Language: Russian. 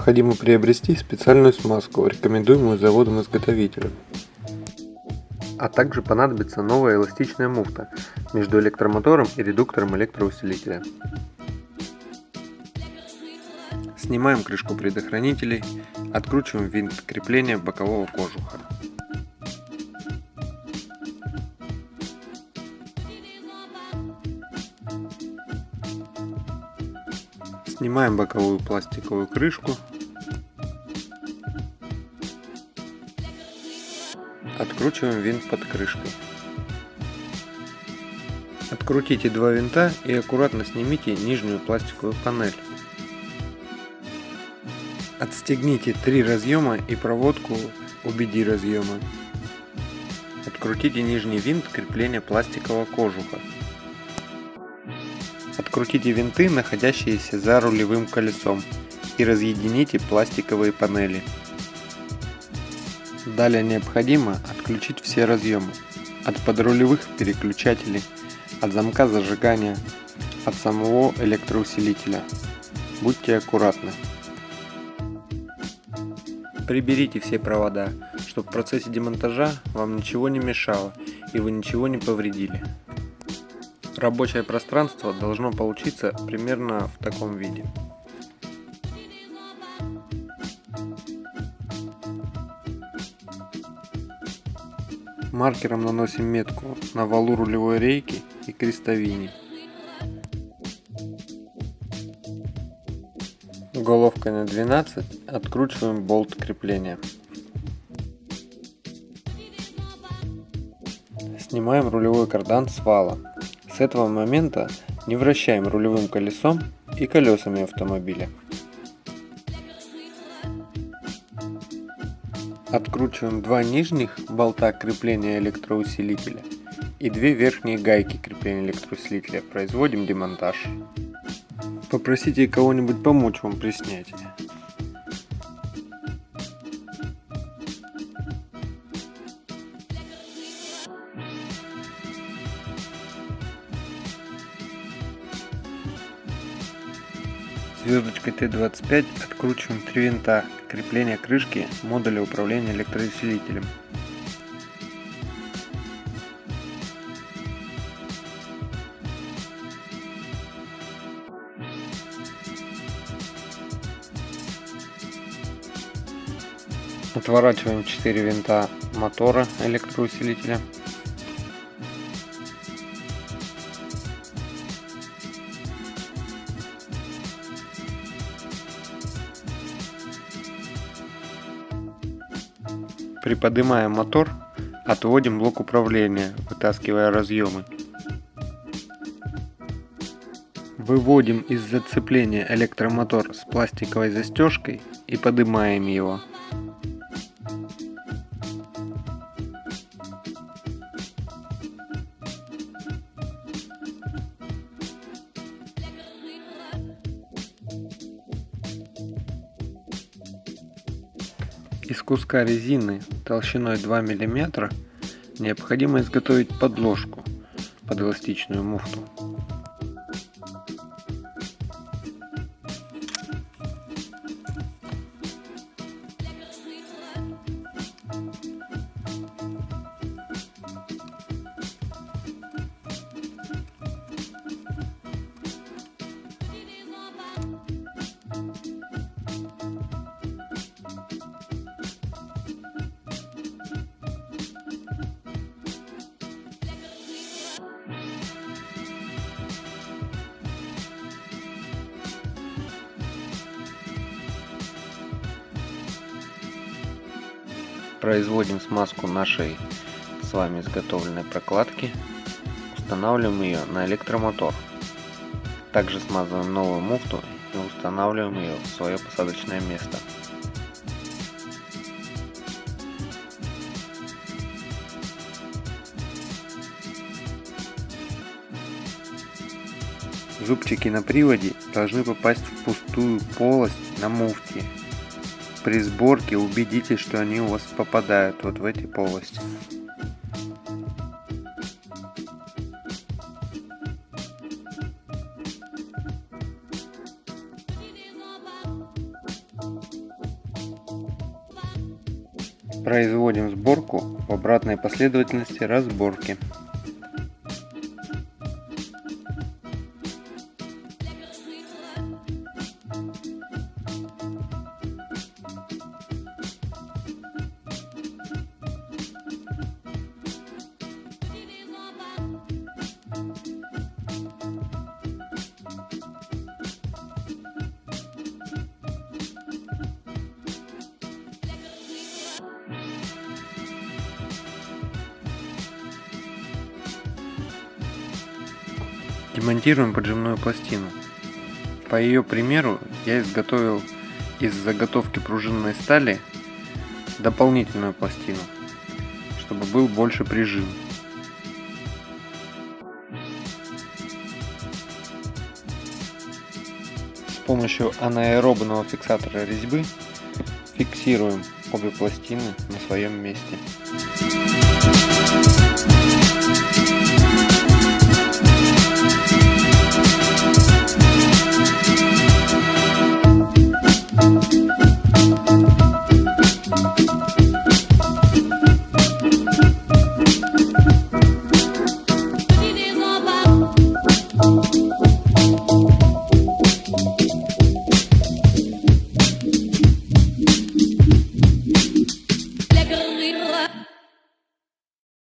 необходимо приобрести специальную смазку, рекомендуемую заводом-изготовителем. А также понадобится новая эластичная муфта между электромотором и редуктором электроусилителя. Снимаем крышку предохранителей, откручиваем винт крепления бокового кожуха. Снимаем боковую пластиковую крышку. Откручиваем винт под крышкой. Открутите два винта и аккуратно снимите нижнюю пластиковую панель. Отстегните 3 разъема и проводку UBD разъема. Открутите нижний винт крепления пластикового кожуха. Открутите винты, находящиеся за рулевым колесом, и разъедините пластиковые панели. Далее необходимо отключить все разъемы от подрулевых переключателей, от замка зажигания, от самого электроусилителя. Будьте аккуратны. Приберите все провода, чтобы в процессе демонтажа вам ничего не мешало и вы ничего не повредили. Рабочее пространство должно получиться примерно в таком виде. Маркером наносим метку на валу рулевой рейки и крестовине. Головкой на 12 откручиваем болт крепления. Снимаем рулевой кардан с вала. С этого момента не вращаем рулевым колесом и колесами автомобиля. Откручиваем два нижних болта крепления электроусилителя и две верхние гайки крепления электроусилителя. Производим демонтаж. Попросите кого-нибудь помочь вам при снятии. Звездочкой Т-25 откручиваем 3 винта крепления крышки модуля управления электроусилителем. Отворачиваем 4 винта мотора электроусилителя. Приподнимая мотор, отводим блок управления, вытаскивая разъемы. Выводим из зацепления электромотор с пластиковой застежкой и поднимаем его. Из куска резины толщиной 2 мм необходимо изготовить подложку под эластичную муфту. Производим смазку нашей с вами изготовленной прокладки, устанавливаем ее на электромотор. Также смазываем новую муфту и устанавливаем ее в свое посадочное место. Зубчики на приводе должны попасть в пустую полость на муфте. При сборке убедитесь, что они у вас попадают вот в эти полости. Производим сборку в обратной последовательности разборки. Демонтируем поджимную пластину. По ее примеру я изготовил из заготовки пружинной стали дополнительную пластину, чтобы был больше прижим. С помощью анаэробного фиксатора резьбы фиксируем обе пластины на своем месте. Lekker